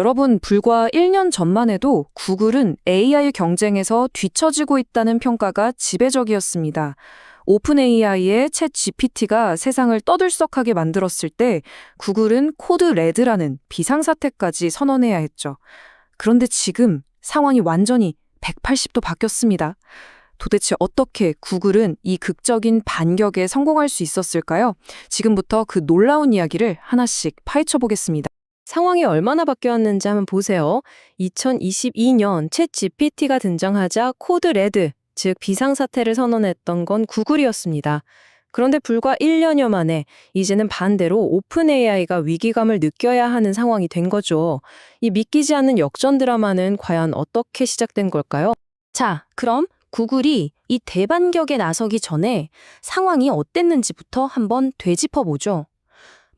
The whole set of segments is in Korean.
여러분, 불과 1년 전만 해도 구글은 AI 경쟁에서 뒤처지고 있다는 평가가 지배적이었습니다. 오픈 AI의 챗 GPT가 세상을 떠들썩하게 만들었을 때 구글은 코드 레드라는 비상사태까지 선언해야 했죠. 그런데 지금 상황이 완전히 180도 바뀌었습니다. 도대체 어떻게 구글은 이 극적인 반격에 성공할 수 있었을까요? 지금부터 그 놀라운 이야기를 하나씩 파헤쳐 보겠습니다. 상황이 얼마나 바뀌었는지 한번 보세요. 2022년 챗 GPT가 등장하자 코드 레드, 즉 비상사태를 선언했던 건 구글이었습니다. 그런데 불과 1년여 만에 이제는 반대로 오픈 AI가 위기감을 느껴야 하는 상황이 된 거죠. 이 믿기지 않는 역전 드라마는 과연 어떻게 시작된 걸까요? 자, 그럼 구글이 이 대반격에 나서기 전에 상황이 어땠는지부터 한번 되짚어보죠.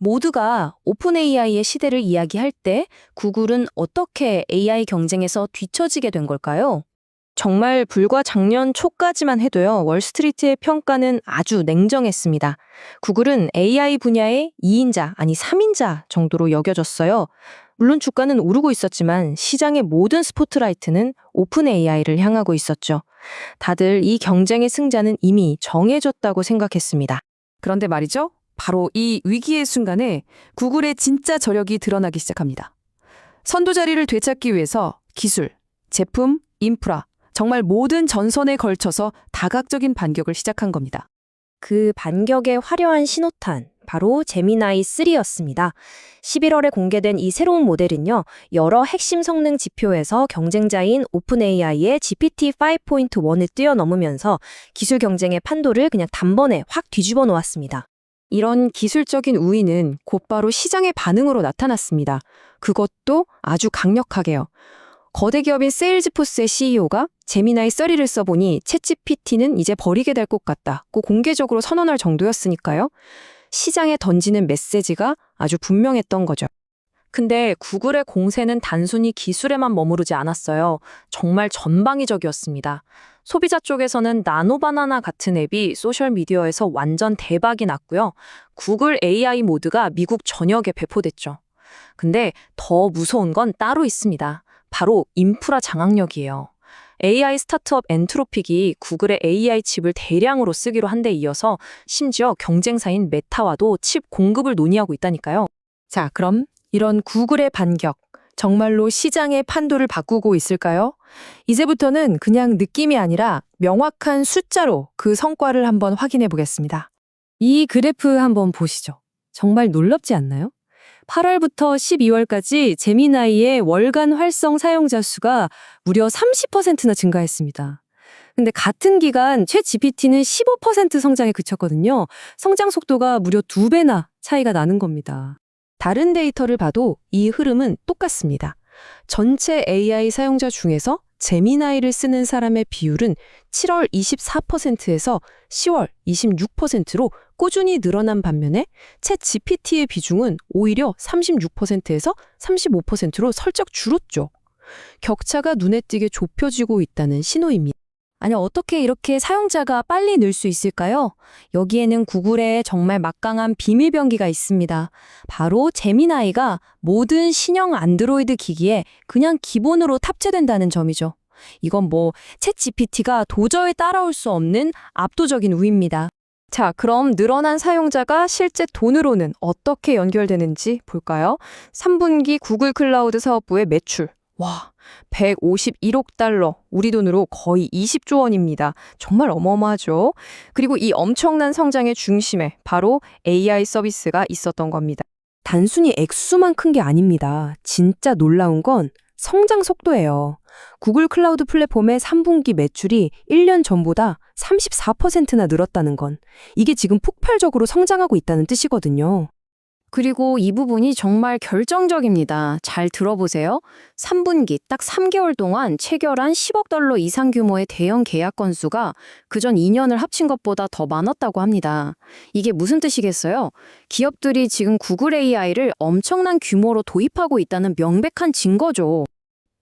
모두가 오픈 AI의 시대를 이야기할 때 구글은 어떻게 AI 경쟁에서 뒤처지게 된 걸까요? 정말 불과 작년 초까지만 해도요, 월스트리트의 평가는 아주 냉정했습니다. 구글은 AI 분야의 2인자, 아니 3인자 정도로 여겨졌어요. 물론 주가는 오르고 있었지만 시장의 모든 스포트라이트는 오픈 AI를 향하고 있었죠. 다들 이 경쟁의 승자는 이미 정해졌다고 생각했습니다. 그런데 말이죠. 바로 이 위기의 순간에 구글의 진짜 저력이 드러나기 시작합니다. 선두 자리를 되찾기 위해서 기술, 제품, 인프라, 정말 모든 전선에 걸쳐서 다각적인 반격을 시작한 겁니다. 그 반격의 화려한 신호탄, 바로 제미나이 3였습니다. 11월에 공개된 이 새로운 모델은요, 여러 핵심 성능 지표에서 경쟁자인 오픈AI의 GPT-5.1을 뛰어넘으면서 기술 경쟁의 판도를 그냥 단번에 확 뒤집어 놓았습니다. 이런 기술적인 우위는 곧바로 시장의 반응으로 나타났습니다. 그것도 아주 강력하게요. 거대 기업인 세일즈포스의 CEO가 제미나이 3를 써보니 챗GPT는 이제 버리게 될 것 같다고 공개적으로 선언할 정도였으니까요. 시장에 던지는 메시지가 아주 분명했던 거죠. 근데 구글의 공세는 단순히 기술에만 머무르지 않았어요. 정말 전방위적이었습니다. 소비자 쪽에서는 나노바나나 같은 앱이 소셜미디어에서 완전 대박이 났고요. 구글 AI 모드가 미국 전역에 배포됐죠. 근데 더 무서운 건 따로 있습니다. 바로 인프라 장악력이에요. AI 스타트업 엔트로픽이 구글의 AI 칩을 대량으로 쓰기로 한 데 이어서 심지어 경쟁사인 메타와도 칩 공급을 논의하고 있다니까요. 자, 그럼 이런 구글의 반격, 정말로 시장의 판도를 바꾸고 있을까요? 이제부터는 그냥 느낌이 아니라 명확한 숫자로 그 성과를 한번 확인해 보겠습니다. 이 그래프 한번 보시죠. 정말 놀랍지 않나요? 8월부터 12월까지 제미나이의 월간 활성 사용자 수가 무려 30%나 증가했습니다. 근데 같은 기간 챗 GPT는 15% 성장에 그쳤거든요. 성장 속도가 무려 2배나 차이가 나는 겁니다. 다른 데이터를 봐도 이 흐름은 똑같습니다. 전체 AI 사용자 중에서 제미나이를 쓰는 사람의 비율은 7월 24%에서 10월 26%로 꾸준히 늘어난 반면에 챗 GPT의 비중은 오히려 36%에서 35%로 슬쩍 줄었죠. 격차가 눈에 띄게 좁혀지고 있다는 신호입니다. 아니, 어떻게 이렇게 사용자가 빨리 늘 수 있을까요? 여기에는 구글의 정말 막강한 비밀병기가 있습니다. 바로 제미나이가 모든 신형 안드로이드 기기에 그냥 기본으로 탑재된다는 점이죠. 이건 챗 GPT가 도저히 따라올 수 없는 압도적인 우위입니다. 자, 그럼 늘어난 사용자가 실제 돈으로는 어떻게 연결되는지 볼까요? 3분기 구글 클라우드 사업부의 매출. 와, 151억 달러, 우리 돈으로 거의 20조 원입니다. 정말 어마어마하죠? 그리고 이 엄청난 성장의 중심에 바로 AI 서비스가 있었던 겁니다. 단순히 액수만 큰 게 아닙니다. 진짜 놀라운 건 성장 속도예요. 구글 클라우드 플랫폼의 3분기 매출이 1년 전보다 34%나 늘었다는 건 이게 지금 폭발적으로 성장하고 있다는 뜻이거든요. 그리고 이 부분이 정말 결정적입니다. 잘 들어보세요. 3분기 딱 3개월 동안 체결한 10억 달러 이상 규모의 대형 계약 건수가 그전 2년을 합친 것보다 더 많았다고 합니다. 이게 무슨 뜻이겠어요? 기업들이 지금 구글 AI를 엄청난 규모로 도입하고 있다는 명백한 증거죠.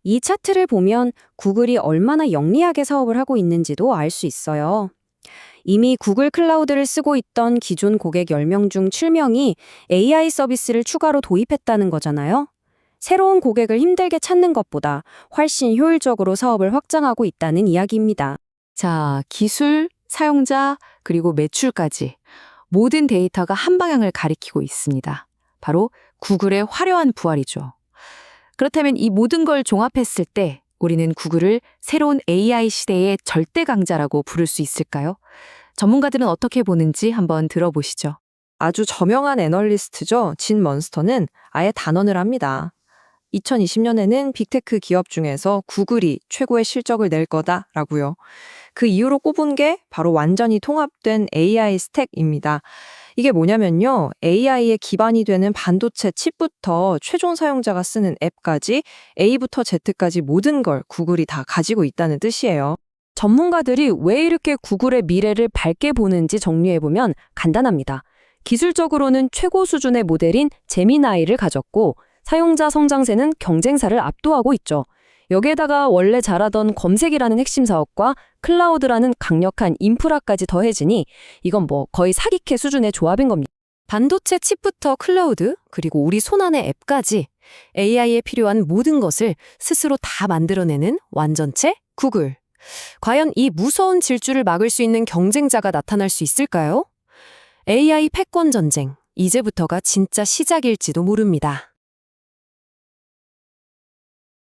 이 차트를 보면 구글이 얼마나 영리하게 사업을 하고 있는지도 알 수 있어요. 이미 구글 클라우드를 쓰고 있던 기존 고객 10명 중 7명이 AI 서비스를 추가로 도입했다는 거잖아요. 새로운 고객을 힘들게 찾는 것보다 훨씬 효율적으로 사업을 확장하고 있다는 이야기입니다. 자, 기술, 사용자, 그리고 매출까지 모든 데이터가 한 방향을 가리키고 있습니다. 바로 구글의 화려한 부활이죠. 그렇다면 이 모든 걸 종합했을 때 우리는 구글을 새로운 AI 시대의 절대 강자라고 부를 수 있을까요? 전문가들은 어떻게 보는지 한번 들어보시죠. 아주 저명한 애널리스트죠. 진 먼스터는 아예 단언을 합니다. 2020년에는 빅테크 기업 중에서 구글이 최고의 실적을 낼 거다라고요. 그 이유로 꼽은 게 바로 완전히 통합된 AI 스택입니다. 이게 뭐냐면요. AI의 기반이 되는 반도체 칩부터 최종 사용자가 쓰는 앱까지 A부터 Z까지 모든 걸 구글이 다 가지고 있다는 뜻이에요. 전문가들이 왜 이렇게 구글의 미래를 밝게 보는지 정리해보면 간단합니다. 기술적으로는 최고 수준의 모델인 제미나이를 가졌고 사용자 성장세는 경쟁사를 압도하고 있죠. 여기에다가 원래 잘하던 검색이라는 핵심 사업과 클라우드라는 강력한 인프라까지 더해지니 이건 뭐 거의 사기캐 수준의 조합인 겁니다. 반도체 칩부터 클라우드, 그리고 우리 손안의 앱까지 AI에 필요한 모든 것을 스스로 다 만들어내는 완전체 구글. 과연 이 무서운 질주를 막을 수 있는 경쟁자가 나타날 수 있을까요? AI 패권 전쟁, 이제부터가 진짜 시작일지도 모릅니다.